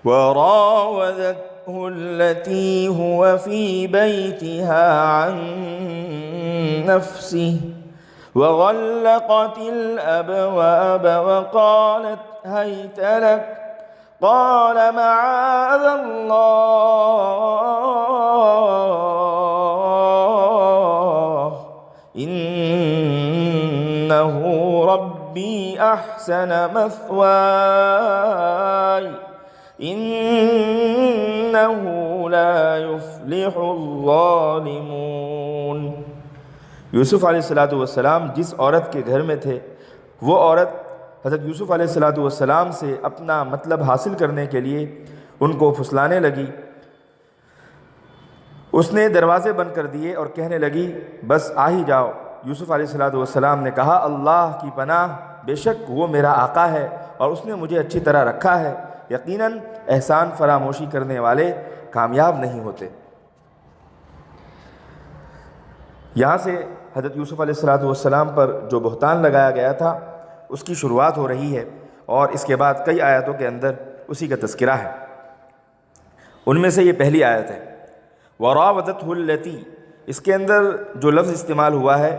وراودته التي هو في بيتها عن نفسه وغلقت الأبواب وقالت هيت لك قال معاذ الله إنه ربي أحسن مثواي إنه لا يفلح الظالمون۔ یوسف علیہ السلام جس عورت کے گھر میں تھے، وہ عورت حضرت یوسف علیہ السلام سے اپنا مطلب حاصل کرنے کے لیے ان کو پھسلانے لگی۔ اس نے دروازے بند کر دیے اور کہنے لگی بس آ ہی جاؤ۔ یوسف علیہ السلام نے کہا اللہ کی پناہ، بے شک وہ میرا آقا ہے اور اس نے مجھے اچھی طرح رکھا ہے، یقیناً احسان فراموشی کرنے والے کامیاب نہیں ہوتے۔ یہاں سے حضرت یوسف علیہ السلام پر جو بہتان لگایا گیا تھا اس کی شروعات ہو رہی ہے، اور اس کے بعد کئی آیتوں کے اندر اسی کا تذکرہ ہے۔ ان میں سے یہ پہلی آیت ہے وراودته التي۔ اس کے اندر جو لفظ استعمال ہوا ہے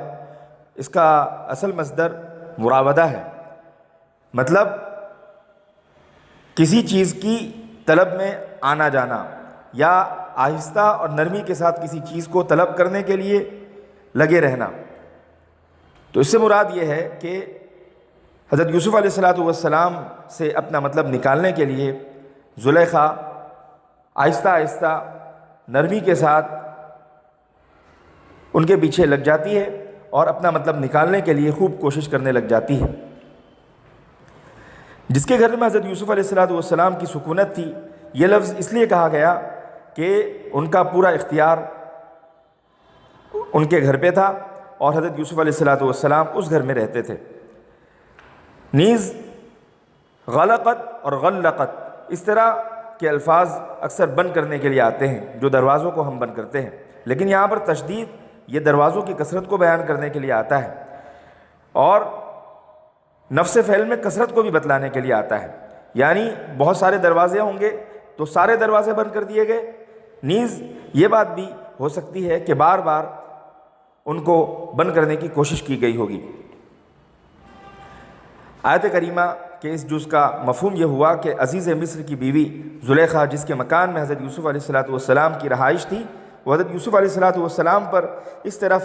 اس کا اصل مصدر مراودہ ہے، مطلب کسی چیز کی طلب میں آنا جانا یا آہستہ اور نرمی کے ساتھ کسی چیز کو طلب کرنے کے لیے لگے رہنا۔ تو اس سے مراد یہ ہے کہ حضرت یوسف علیہ السلام سے اپنا مطلب نکالنے کے لیے زلیخا آہستہ آہستہ نرمی کے ساتھ ان کے پیچھے لگ جاتی ہے اور اپنا مطلب نکالنے کے لیے خوب کوشش کرنے لگ جاتی ہے۔ جس کے گھر میں حضرت یوسف علیہ السلام کی سکونت تھی، یہ لفظ اس لیے کہا گیا کہ ان کا پورا اختیار ان کے گھر پہ تھا اور حضرت یوسف علیہ السلام اس گھر میں رہتے تھے۔ نیز غلقت اور غلقت اس طرح کے الفاظ اکثر بند کرنے کے لیے آتے ہیں، جو دروازوں کو ہم بند کرتے ہیں، لیکن یہاں پر تشدید یہ دروازوں کی کثرت کو بیان کرنے کے لیے آتا ہے، اور نفس فعل میں کثرت کو بھی بتلانے کے لیے آتا ہے، یعنی بہت سارے دروازے ہوں گے تو سارے دروازے بند کر دیے گئے۔ نیز یہ بات بھی ہو سکتی ہے کہ بار بار ان کو بند کرنے کی کوشش کی گئی ہوگی۔ آیت کریمہ کے اس جز کا مفہوم یہ ہوا کہ عزیز مصر کی بیوی زلیخا، جس کے مکان میں حضرت یوسف علیہ السلام کی رہائش تھی، وہ حضرت یوسف علیہ السلام پر اس طرح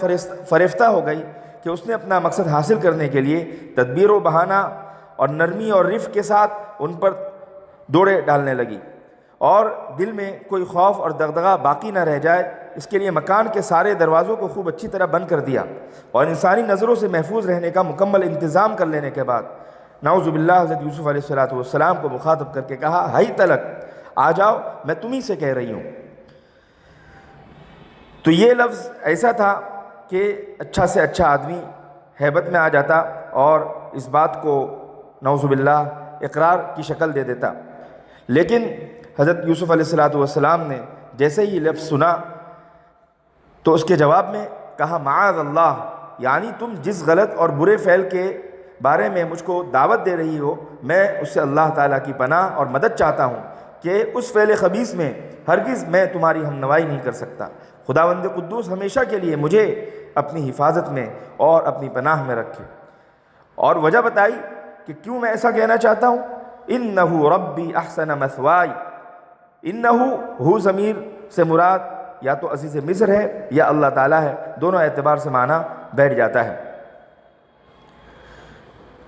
فریفتہ ہو گئی کہ اس نے اپنا مقصد حاصل کرنے کے لیے تدبیر و بہانہ اور نرمی اور رفق کے ساتھ ان پر دوڑے ڈالنے لگی، اور دل میں کوئی خوف اور دغدغہ باقی نہ رہ جائے اس کے لیے مکان کے سارے دروازوں کو خوب اچھی طرح بند کر دیا، اور انسانی نظروں سے محفوظ رہنے کا مکمل انتظام کر لینے کے بعد نعوذ باللہ حضرت یوسف علیہ السلام کو مخاطب کر کے کہا ہیت لک، آ جاؤ، میں تمہیں سے کہہ رہی ہوں۔ تو یہ لفظ ایسا تھا کہ اچھا سے اچھا آدمی ہیبت میں آ جاتا اور اس بات کو نعوذ باللہ اقرار کی شکل دے دیتا، لیکن حضرت یوسف علیہ السلام نے جیسے ہی لفظ سنا تو اس کے جواب میں کہا معاذ اللہ، یعنی تم جس غلط اور برے فعل کے بارے میں مجھ کو دعوت دے رہی ہو، میں اس سے اللہ تعالیٰ کی پناہ اور مدد چاہتا ہوں کہ اس فعل خبیث میں ہرگز میں تمہاری ہمنوائی نہیں کر سکتا۔ خداوند قدوس ہمیشہ کے لیے مجھے اپنی حفاظت میں اور اپنی پناہ میں رکھے، اور وجہ بتائی کہ کیوں میں ایسا کہنا چاہتا ہوں۔ انہ ربی احسن مثوائی، انہ ہو ضمیر سے مراد یا تو عزیز مصر ہے یا اللہ تعالیٰ ہے، دونوں اعتبار سے معنی بیٹھ جاتا ہے۔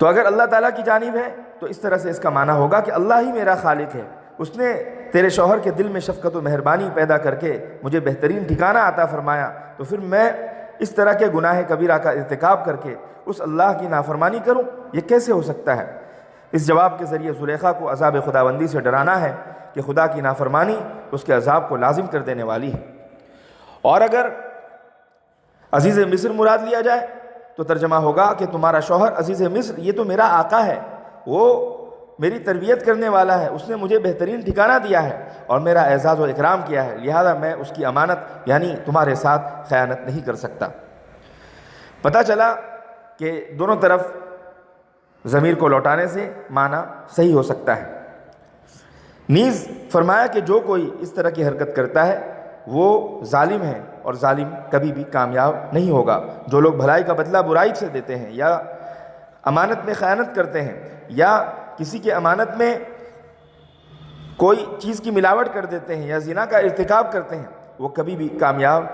تو اگر اللہ تعالیٰ کی جانب ہے تو اس طرح سے اس کا معنی ہوگا کہ اللہ ہی میرا خالق ہے، اس نے تیرے شوہر کے دل میں شفقت و مہربانی پیدا کر کے مجھے بہترین ٹھکانہ عطا فرمایا، تو پھر میں اس طرح کے گناہ کبیرہ کا ارتکاب کر کے اس اللہ کی نافرمانی کروں، یہ کیسے ہو سکتا ہے؟ اس جواب کے ذریعے زلیخا کو عذاب خداوندی سے ڈرانا ہے کہ خدا کی نافرمانی اس کے عذاب کو لازم کر دینے والی ہے۔ اور اگر عزیز مصر مراد لیا جائے تو ترجمہ ہوگا کہ تمہارا شوہر عزیز مصر یہ تو میرا آقا ہے، وہ میری تربیت کرنے والا ہے، اس نے مجھے بہترین ٹھکانہ دیا ہے اور میرا اعزاز و اکرام کیا ہے، لہذا میں اس کی امانت یعنی تمہارے ساتھ خیانت نہیں کر سکتا۔ پتہ چلا کہ دونوں طرف ضمیر کو لوٹانے سے معنی صحیح ہو سکتا ہے۔ نیز فرمایا کہ جو کوئی اس طرح کی حرکت کرتا ہے وہ ظالم ہے اور ظالم کبھی بھی کامیاب نہیں ہوگا۔ جو لوگ بھلائی کا بدلہ برائی سے دیتے ہیں یا امانت میں خیانت کرتے ہیں یا کسی کی امانت میں کوئی چیز کی ملاوٹ کر دیتے ہیں یا زنا کا ارتکاب کرتے ہیں، وہ کبھی بھی کامیاب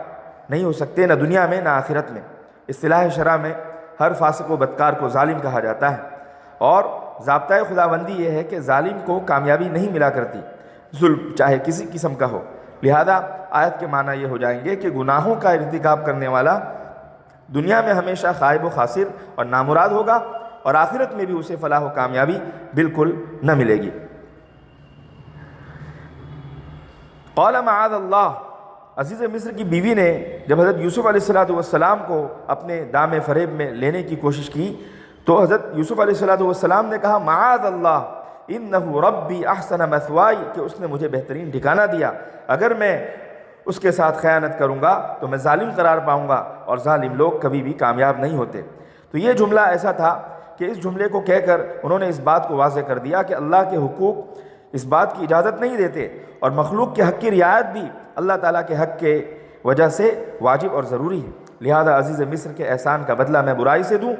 نہیں ہو سکتے، نہ دنیا میں نہ آخرت میں۔ اصطلاح شرع میں ہر فاسق و بدکار کو ظالم کہا جاتا ہے، اور ضابطۂ خداوندی یہ ہے کہ ظالم کو کامیابی نہیں ملا کرتی، ظلم چاہے کسی قسم کا ہو۔ لہذا آیت کے معنی یہ ہو جائیں گے کہ گناہوں کا ارتکاب کرنے والا دنیا میں ہمیشہ خائب و خاسر اور نامراد ہوگا، اور آخرت میں بھی اسے فلاح و کامیابی بالکل نہ ملے گی۔ قال معاذ اللہ، عزیز مصر کی بیوی نے جب حضرت یوسف علیہ السلام کو اپنے دام فریب میں لینے کی کوشش کی تو حضرت یوسف علیہ السلام نے کہا معاذ اللہ انہ ربی احسن مثوائی، کہ اس نے مجھے بہترین ٹھکانہ دیا، اگر میں اس کے ساتھ خیانت کروں گا تو میں ظالم قرار پاؤں گا، اور ظالم لوگ کبھی بھی کامیاب نہیں ہوتے۔ تو یہ جملہ ایسا تھا کہ اس جملے کو کہہ کر انہوں نے اس بات کو واضح کر دیا کہ اللہ کے حقوق اس بات کی اجازت نہیں دیتے، اور مخلوق کے حق کی رعایت بھی اللہ تعالیٰ کے حق کے وجہ سے واجب اور ضروری ہے۔ لہذا عزیز مصر کے احسان کا بدلہ میں برائی سے دوں،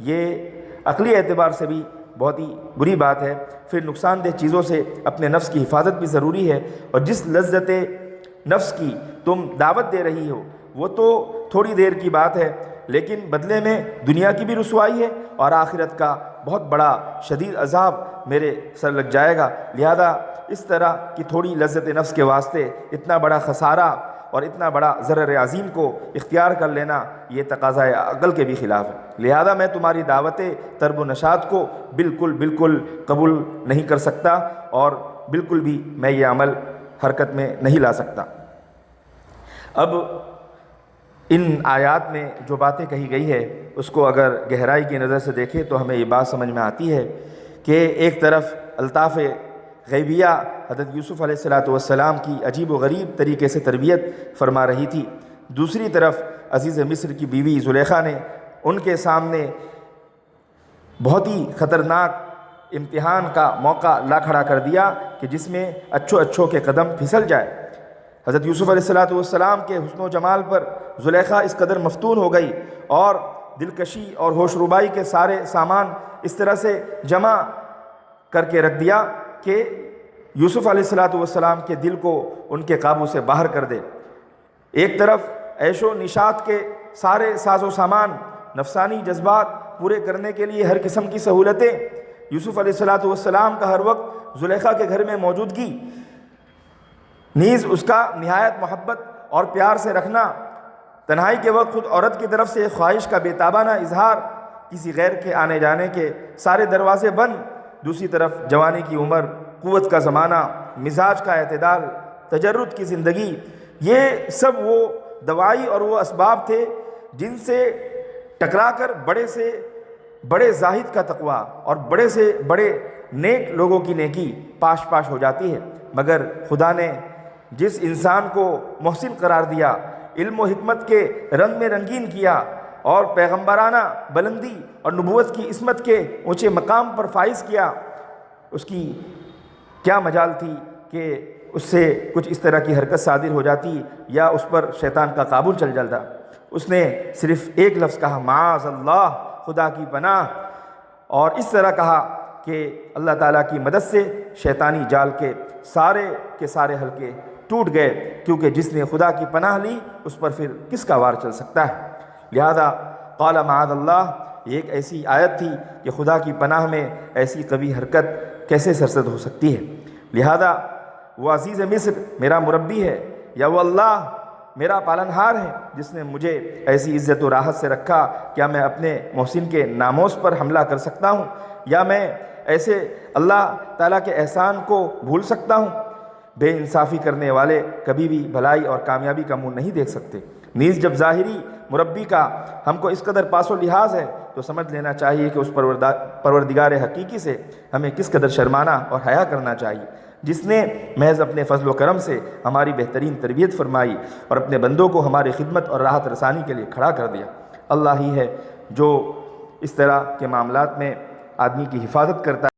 یہ عقلی اعتبار سے بھی بہت ہی بری بات ہے۔ پھر نقصان دہ چیزوں سے اپنے نفس کی حفاظت بھی ضروری ہے، اور جس لذت نفس کی تم دعوت دے رہی ہو وہ تو تھوڑی دیر کی بات ہے، لیکن بدلے میں دنیا کی بھی رسوائی ہے اور آخرت کا بہت بڑا شدید عذاب میرے سر لگ جائے گا۔ لہذا اس طرح کی تھوڑی لذت نفس کے واسطے اتنا بڑا خسارہ اور اتنا بڑا ضرر عظیم کو اختیار کر لینا یہ تقاضۂ عقل کے بھی خلاف ہے۔ لہذا میں تمہاری دعوت ترب و نشاط کو بالکل قبول نہیں کر سکتا، اور بالکل بھی میں یہ عمل حرکت میں نہیں لا سکتا۔ اب ان آیات میں جو باتیں کہی گئی ہے اس کو اگر گہرائی کی نظر سے دیکھیں تو ہمیں یہ بات سمجھ میں آتی ہے کہ ایک طرف الطاف غیبیہ حضرت یوسف علیہ السلام کی عجیب و غریب طریقے سے تربیت فرما رہی تھی، دوسری طرف عزیز مصر کی بیوی زلیخا نے ان کے سامنے بہت ہی خطرناک امتحان کا موقع لا کھڑا کر دیا کہ جس میں اچھوں کے قدم پھسل جائے۔ حضرت یوسف علیہ السلام کے حسن و جمال پر زلیخا اس قدر مفتون ہو گئی اور دلکشی اور ہوش ربائی کے سارے سامان اس طرح سے جمع کر کے رکھ دیا کہ یوسف علیہ السلام کے دل کو ان کے قابو سے باہر کر دے۔ ایک طرف عیش و نشاط کے سارے ساز و سامان، نفسانی جذبات پورے کرنے کے لیے ہر قسم کی سہولتیں، یوسف علیہ السلام کا ہر وقت زلیخا کے گھر میں موجودگی، نیز اس کا نہایت محبت اور پیار سے رکھنا، تنہائی کے وقت خود عورت کی طرف سے خواہش کا بے تابانہ اظہار، کسی غیر کے آنے جانے کے سارے دروازے بند، دوسری طرف جوانی کی عمر، قوت کا زمانہ، مزاج کا اعتدال، تجرد کی زندگی، یہ سب وہ دوائی اور وہ اسباب تھے جن سے ٹکرا کر بڑے سے بڑے زاہد کا تقویٰ اور بڑے سے بڑے نیک لوگوں کی نیکی پاش پاش ہو جاتی ہے۔ مگر خدا نے جس انسان کو محسن قرار دیا، علم و حکمت کے رنگ میں رنگین کیا اور پیغمبرانہ بلندی اور نبوت کی عصمت کے اونچے مقام پر فائز کیا، اس کی کیا مجال تھی کہ اس سے کچھ اس طرح کی حرکت صادر ہو جاتی یا اس پر شیطان کا قابو چل جاتا۔ اس نے صرف ایک لفظ کہا معاذ اللہ، خدا کی پناہ، اور اس طرح کہا کہ اللہ تعالیٰ کی مدد سے شیطانی جال کے سارے حلقے ٹوٹ گئے، کیونکہ جس نے خدا کی پناہ لی اس پر پھر کس کا وار چل سکتا ہے۔ لہذا قال معاذ اللہ یہ ایک ایسی آیت تھی کہ خدا کی پناہ میں ایسی قوی حرکت کیسے سرزد ہو سکتی ہے۔ لہذا وہ عزیز مصر میرا مربی ہے، یا وہ اللہ میرا پالنہار ہے جس نے مجھے ایسی عزت و راحت سے رکھا، کیا میں اپنے محسن کے ناموس پر حملہ کر سکتا ہوں، یا میں ایسے اللہ تعالیٰ کے احسان کو بھول سکتا ہوں؟ بے انصافی کرنے والے کبھی بھی بھلائی اور کامیابی کا منہ نہیں دیکھ سکتے۔ نیز جب ظاہری مربی کا ہم کو اس قدر پاس و لحاظ ہے تو سمجھ لینا چاہیے کہ اس پروردگار حقیقی سے ہمیں کس قدر شرمانا اور حیا کرنا چاہیے، جس نے محض اپنے فضل و کرم سے ہماری بہترین تربیت فرمائی اور اپنے بندوں کو ہماری خدمت اور راحت رسانی کے لیے کھڑا کر دیا۔ اللہ ہی ہے جو اس طرح کے معاملات میں آدمی کی حفاظت کرتا ہے۔